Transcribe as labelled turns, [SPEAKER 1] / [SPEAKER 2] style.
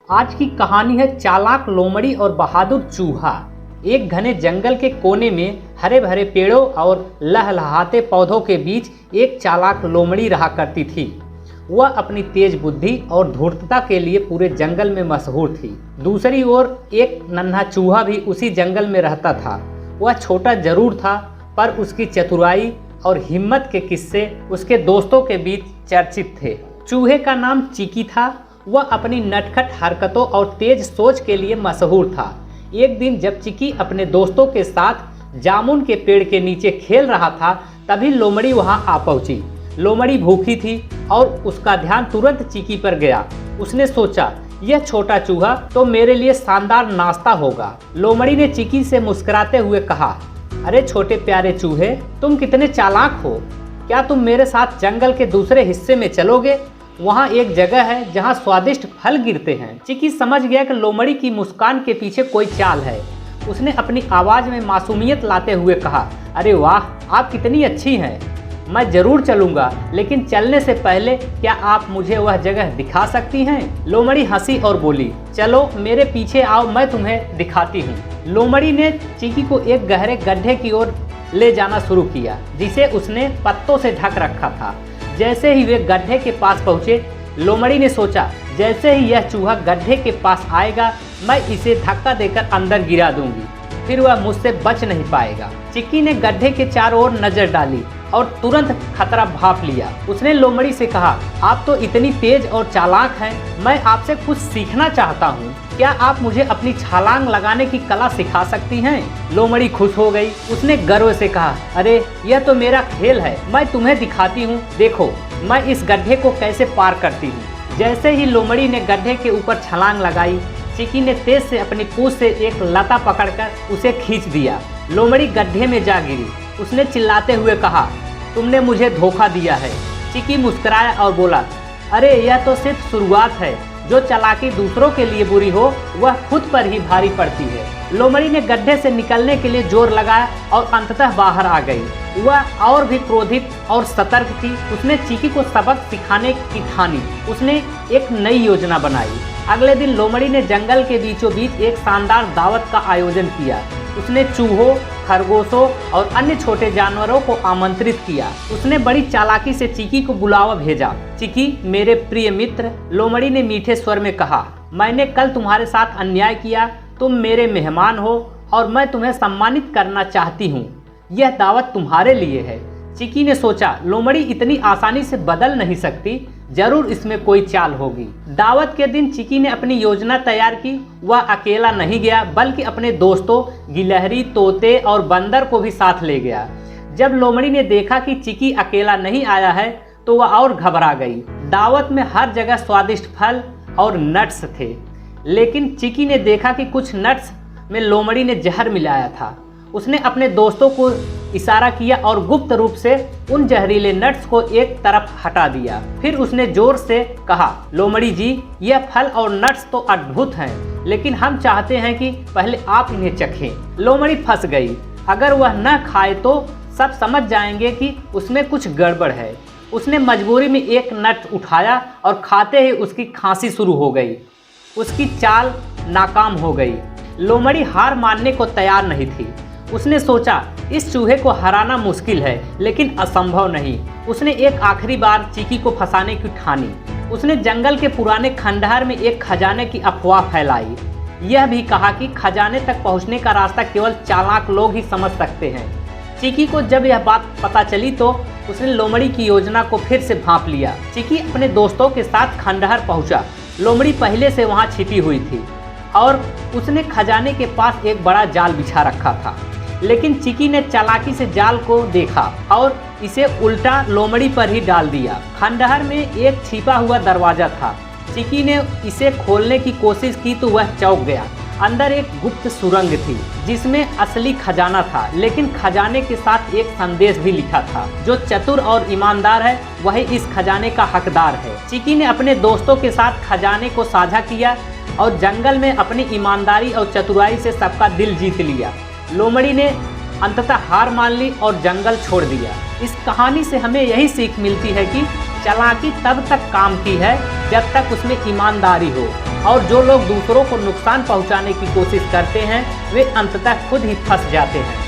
[SPEAKER 1] आज की कहानी है चालाक लोमड़ी और बहादुर चूहा। एक घने जंगल के कोने में हरे भरे पेड़ों और लहलहाते पौधों के बीच एक चालाक लोमड़ी रहा करती थी। वह अपनी तेज बुद्धि और धूर्तता के लिए पूरे जंगल में मशहूर थी। दूसरी ओर एक नन्हा चूहा भी उसी जंगल में रहता था। वह छोटा जरूर था, पर उसकी चतुराई और हिम्मत के किस्से उसके दोस्तों के बीच चर्चित थे। चूहे का नाम चिकी था। वह अपनी नटखट हरकतों और तेज सोच के लिए मशहूर था। एक दिन जब चिकी अपने दोस्तों के साथ जामुन के पेड़ के नीचे खेल रहा था, तभी लोमड़ी वहां आ पहुंची। लोमड़ी भूखी थी और उसका ध्यान तुरंत चिकी पर गया। उसने सोचा, यह छोटा चूहा तो मेरे लिए शानदार नाश्ता होगा। लोमड़ी ने चिकी से मुस्कुराते हुए कहा, अरे छोटे प्यारे चूहे, तुम कितने चालाक हो। क्या तुम मेरे साथ जंगल के दूसरे हिस्से में चलोगे? वहाँ एक जगह है जहाँ स्वादिष्ट फल गिरते हैं। चिकी समझ गया कि लोमड़ी की मुस्कान के पीछे कोई चाल है। उसने अपनी आवाज़ में मासूमियत लाते हुए कहा, अरे वाह, आप कितनी अच्छी हैं। मैं ज़रूर चलूँगा, लेकिन चलने से पहले क्या आप मुझे वह जगह दिखा सकती हैं? लोमड़ी हंसी और बोली, चलो मेरे पीछे आओ, मैं तुम्हें दिखाती हूँ। लोमड़ी ने चिकी को एक गहरे गड्ढे की ओर ले जाना शुरू किया, जिसे उसने पत्तों से ढक रखा था। जैसे ही वे गड्ढे के पास पहुंचे, लोमड़ी ने सोचा, जैसे ही यह चूहा गड्ढे के पास आएगा, मैं इसे धक्का देकर अंदर गिरा दूंगी, फिर वह मुझसे बच नहीं पाएगा। चिकी ने गड्ढे के चारों ओर नजर डाली और तुरंत खतरा भांप लिया। उसने लोमड़ी से कहा, आप तो इतनी तेज और चालाक हैं, मैं आपसे कुछ सीखना चाहता हूँ। क्या आप मुझे अपनी छलांग लगाने की कला सिखा सकती हैं? लोमड़ी खुश हो गई। उसने गर्व से कहा, अरे यह तो मेरा खेल है, मैं तुम्हें दिखाती हूँ। देखो मैं इस गड्ढे को कैसे पार करती हूँ। जैसे ही लोमड़ी ने गड्ढे के ऊपर छलांग लगाई, चिकी ने तेज से अपनी पूंछ से एक लता पकड़कर उसे खींच दिया। लोमड़ी गड्ढे में जा गिरी। उसने चिल्लाते हुए कहा, तुमने मुझे धोखा दिया है। चिकी मुस्कुराया और बोला, अरे यह तो सिर्फ शुरुआत है। जो चालाकी दूसरों के लिए बुरी हो, वह खुद पर ही भारी पड़ती है। लोमड़ी ने गड्ढे से निकलने के लिए जोर लगाया और अंततः बाहर आ गई। वह और भी क्रोधित और सतर्क थी। उसने चिकी को सबक सिखाने की ठानी। उसने एक नई योजना बनाई। अगले दिन लोमड़ी ने जंगल के बीचों बीच एक शानदार दावत का आयोजन किया। उसने चूहों, खरगोशों और अन्य छोटे जानवरों को आमंत्रित किया। उसने बड़ी चालाकी से चिकी को बुलावा भेजा। चिकी, मेरे प्रिय मित्र, लोमड़ी ने मीठे स्वर में कहा, मैंने कल तुम्हारे साथ अन्याय किया। तुम मेरे मेहमान हो और मैं तुम्हें सम्मानित करना चाहती हूँ। यह दावत तुम्हारे लिए है। चिकी ने सोचा, लोमड़ी इतनी आसानी से बदल नहीं सकती, जरूर इसमें कोई चाल होगी। दावत के दिन चिकी ने अपनी योजना तैयार की। वह अकेला नहीं गया, बल्कि अपने दोस्तों गिलहरी, तोते और बंदर को भी साथ ले गया। जब लोमड़ी ने देखा कि चिकी अकेला नहीं आया है, तो वह और घबरा गई। दावत में हर जगह स्वादिष्ट फल और नट्स थे, लेकिन चिकी ने देखा कि कुछ नट्स में लोमड़ी ने जहर मिलाया था। उसने अपने दोस्तों को इशारा किया और गुप्त रूप से उन जहरीले नट्स को एक तरफ हटा दिया। फिर उसने जोर से कहा, लोमड़ी जी, यह फल और नट्स तो अद्भुत हैं, लेकिन हम चाहते हैं कि पहले आप इन्हें चखें। लोमड़ी फंस गई। अगर वह न खाए तो सब समझ जाएंगे कि उसमें कुछ गड़बड़ है। उसने मजबूरी में एक नट उठाया और खाते ही उसकी खांसी शुरू हो गई। उसकी चाल नाकाम हो गई। लोमड़ी हार मानने को तैयार नहीं थी। उसने सोचा, इस चूहे को हराना मुश्किल है, लेकिन असंभव नहीं। उसने एक आखिरी बार चिकी को फंसाने की ठानी। उसने जंगल के पुराने खंडहर में एक खजाने की अफवाह फैलाई। यह भी कहा कि खजाने तक पहुंचने का रास्ता केवल चालाक लोग ही समझ सकते हैं। चिकी को जब यह बात पता चली तो उसने लोमड़ी की योजना को फिर से भांप लिया। चिकी अपने दोस्तों के साथ खंडहर पहुंचा। लोमड़ी पहले से वहां छिपी हुई थी और उसने खजाने के पास एक बड़ा जाल बिछा रखा था। लेकिन चिकी ने चालाकी से जाल को देखा और इसे उल्टा लोमड़ी पर ही डाल दिया। खंडहर में एक छिपा हुआ दरवाजा था। चिकी ने इसे खोलने की कोशिश की तो वह चौंक गया। अंदर एक गुप्त सुरंग थी, जिसमें असली खजाना था, लेकिन खजाने के साथ एक संदेश भी लिखा था, जो चतुर और ईमानदार है वही इस खजाने का हकदार है। चिकी ने अपने दोस्तों के साथ खजाने को साझा किया और जंगल में अपनी ईमानदारी और चतुराई से सबका दिल जीत लिया। लोमड़ी ने अंततः हार मान ली और जंगल छोड़ दिया। इस कहानी से हमें यही सीख मिलती है कि चालाकी तब तक काम की है जब तक उसमें ईमानदारी हो। और जो लोग दूसरों को नुकसान पहुंचाने की कोशिश करते हैं वे अंततः खुद ही फंस जाते हैं।